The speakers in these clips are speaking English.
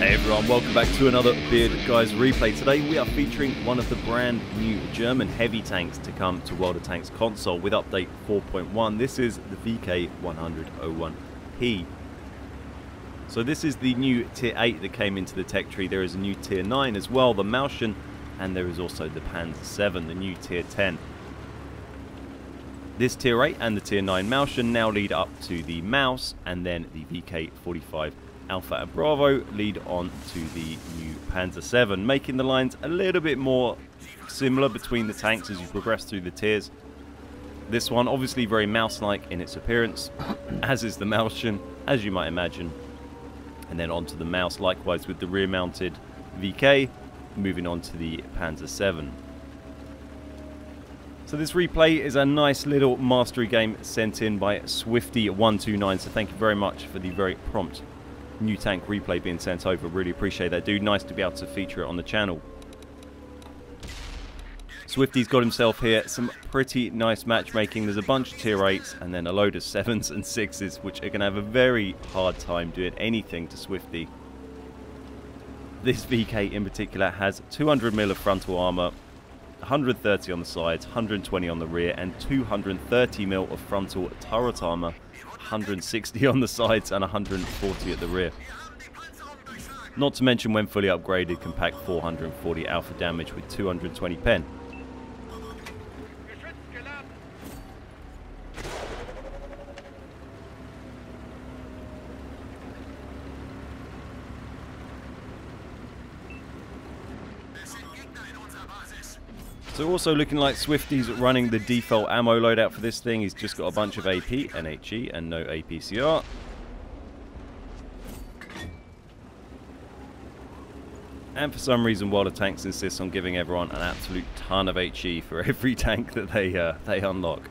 Hey everyone, welcome back to another Beard Guys replay. Today we are featuring one of the brand new German heavy tanks to come to World of Tanks console with update 4.1. This is the VK100-01P. So this is the new tier 8 that came into the tech tree. There is a new tier 9 as well, the Mauschen, and there is also the Panzer 7, the new tier 10. This tier 8 and the tier 9 Mauschen now lead up to the Maus, and then the VK45 Alpha and Bravo lead on to the new Panzer 7, making the lines a little bit more similar between the tanks as you progress through the tiers. This one obviously very mouse-like in its appearance, as is the Mauschen, as you might imagine. And then onto the Maus, likewise with the rear-mounted VK, moving on to the Panzer 7. So this replay is a nice little mastery game sent in by Swifty129, so thank you very much for the very prompt new tank replay being sent over. Really appreciate that, dude. Nice to be able to feature it on the channel. Swifty's got himself here some pretty nice matchmaking. There's a bunch of tier 8s and then a load of 7s and 6s, which are going to have a very hard time doing anything to Swifty. This VK in particular has 200mm of frontal armor, 130 on the sides, 120 on the rear, and 230mm of frontal turret armor, 160 on the sides and 140 at the rear. Not to mention, when fully upgraded, can pack 440 alpha damage with 220 pen. So also looking like Swifty's running the default ammo loadout for this thing. He's just got a bunch of AP, NHE, and no APCR. And for some reason, World of Tanks insists on giving everyone an absolute ton of HE for every tank that they unlock.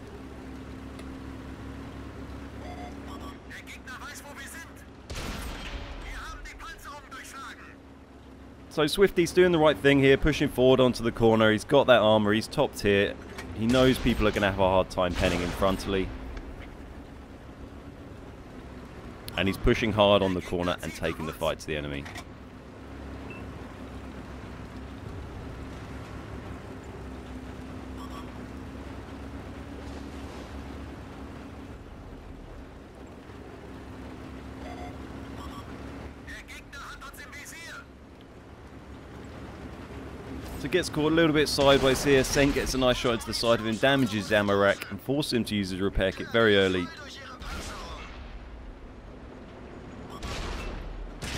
So Swifty's doing the right thing here, pushing forward onto the corner. He's got that armor, he's top tier. He knows people are going to have a hard time penning him frontally. And he's pushing hard on the corner and taking the fight to the enemy. So gets caught a little bit sideways here. Sen gets a nice shot into the side of him, damages his ammo rack, and forces him to use his repair kit very early.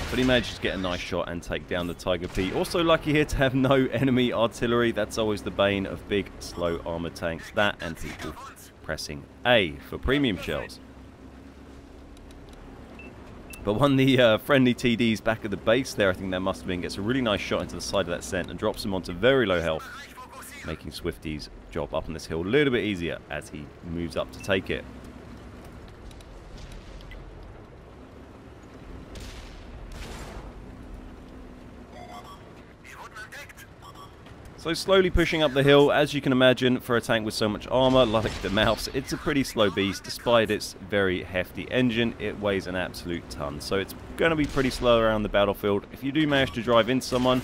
But he manages to get a nice shot and take down the Tiger P. Also lucky here to have no enemy artillery. That's always the bane of big, slow armored tanks. That and people pressing A for premium shells. But one of the friendly TDs back at the base there, I think that must have been, gets a really nice shot into the side of that Scent and drops him onto very low health, making Swifty's job up on this hill a little bit easier as he moves up to take it. So slowly pushing up the hill, as you can imagine, for a tank with so much armor like the Maus, it's a pretty slow beast. Despite its very hefty engine, it weighs an absolute ton. So it's going to be pretty slow around the battlefield. If you do manage to drive into someone,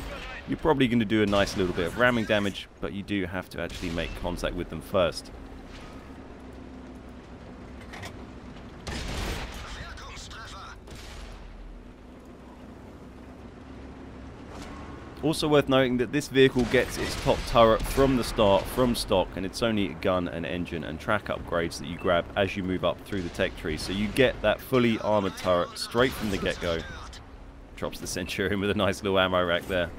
you're probably going to do a nice little bit of ramming damage, but you do have to actually make contact with them first. Also worth noting that this vehicle gets its top turret from the start, from stock, and it's only gun and engine and track upgrades that you grab as you move up through the tech tree. So you get that fully armoured turret straight from the get-go. Drops the Centurion with a nice little ammo rack there.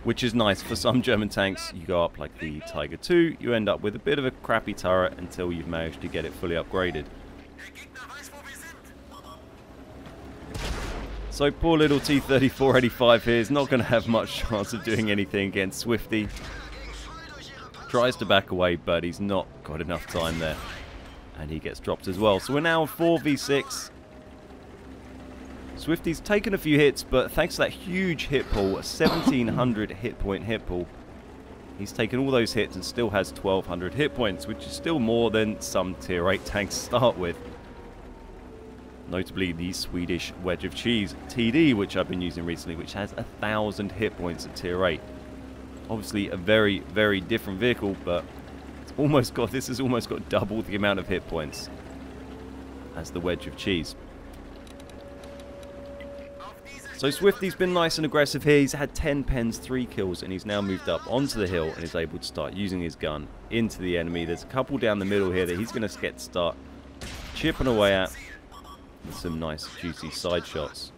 Which is nice. For some German tanks, you go up like the Tiger II, you end up with a bit of a crappy turret until you've managed to get it fully upgraded. So poor little T-3485 here is not going to have much chance of doing anything against Swifty. Tries to back away, but he's not got enough time there. And he gets dropped as well. So we're now on 4v6. Swifty's taken a few hits, but thanks to that huge hit pool, a 1700 hit pool, he's taken all those hits and still has 1200 hit points, which is still more than some tier 8 tanks start with. Notably the Swedish Wedge of Cheese TD, which I've been using recently, which has 1,000 hit points at tier 8. Obviously a very, very different vehicle, but this has almost got double the amount of hit points as the Wedge of Cheese. So Swifty's been nice and aggressive here. He's had 10 pens, 3 kills, and he's now moved up onto the hill and is able to start using his gun into the enemy. There's a couple down the middle here that he's going to get to start chipping away at with some nice juicy side shots.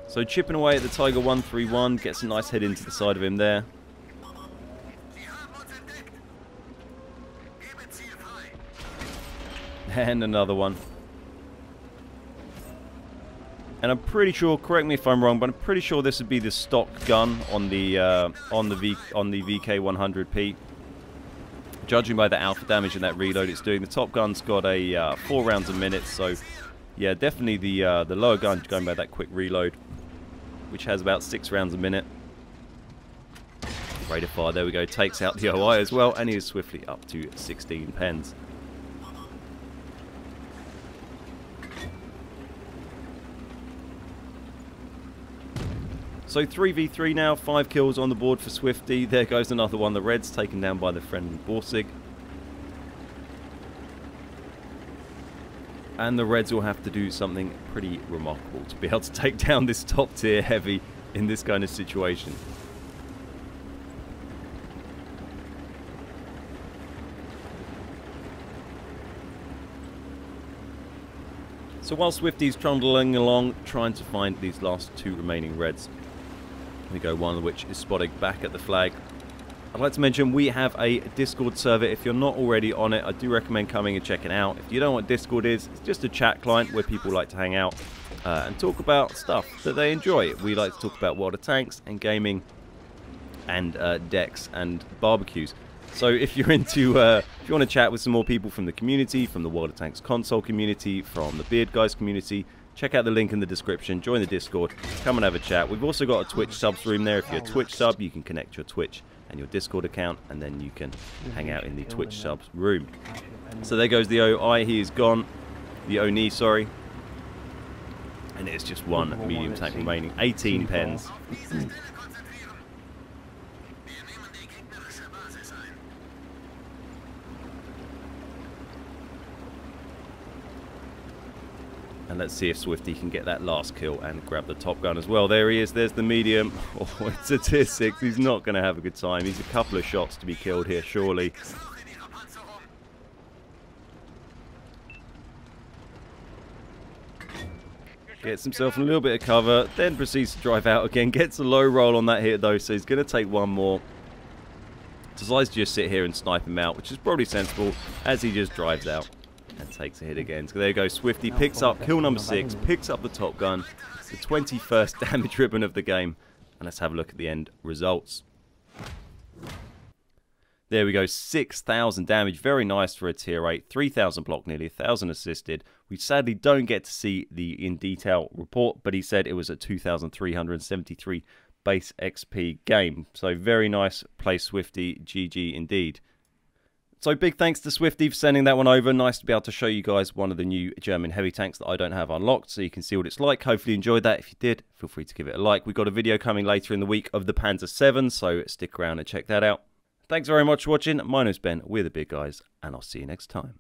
So chipping away at the Tiger 131, gets a nice head into the side of him there. And another one. And I'm pretty sure, correct me if I'm wrong, but I'm pretty sure this would be the stock gun on the VK100P. Judging by the alpha damage and that reload it's doing, the top gun's got a 4 rounds a minute, so yeah, definitely the lower gun going by that quick reload, which has about 6 rounds a minute. Rate of fire, there we go, takes out the OI as well, and he is swiftly up to 16 pens. So 3v3 now, 5 kills on the board for Swifty. There goes another one. The Red's taken down by the friendly Borsig. And the Reds will have to do something pretty remarkable to be able to take down this top tier heavy in this kind of situation. So while Swifty's trundling along, trying to find these last 2 remaining Reds. We go, one of which is spotting back at the flag. I'd like to mention we have a Discord server. If you're not already on it, I do recommend coming and checking it out. If you don't know what Discord is, it's just a chat client where people like to hang out and talk about stuff that they enjoy. We like to talk about World of Tanks and gaming and decks and barbecues. So if you're into, if you want to chat with some more people from the community, from the World of Tanks console community, from the Beard Guys community, check out the link in the description, join the Discord, come and have a chat. We've also got a Twitch subs room there. If you're a Twitch sub, you can connect your Twitch and your Discord account, and then you can hang out in the Twitch subs room. So there goes the OI, he is gone. The ONI, sorry. And it's just one medium tank remaining. 18 pens. And let's see if Swifty can get that last kill and grab the top gun as well. There he is, there's the medium. Oh, it's a tier 6, he's not going to have a good time. He's a couple of shots to be killed here, surely. Gets himself in a little bit of cover, then proceeds to drive out again. Gets a low roll on that hit though, so he's going to take one more. Decides to just sit here and snipe him out, which is probably sensible as he just drives out. And takes a hit again. So there you go, Swifty picks up kill number 6, picks up the top gun, the 21st damage ribbon of the game. And let's have a look at the end results. There we go, 6,000 damage, very nice for a tier 8, 3,000 block, nearly 1,000 assisted. We sadly don't get to see the in detail report, but he said it was a 2,373 base XP game. So very nice play, Swifty, GG indeed. So big thanks to Swifty for sending that one over. Nice to be able to show you guys one of the new German heavy tanks that I don't have unlocked, so you can see what it's like. Hopefully you enjoyed that. If you did, feel free to give it a like. We've got a video coming later in the week of the Panzer 7, so stick around and check that out. Thanks very much for watching. My name's Ben, we're the Big Guys, and I'll see you next time.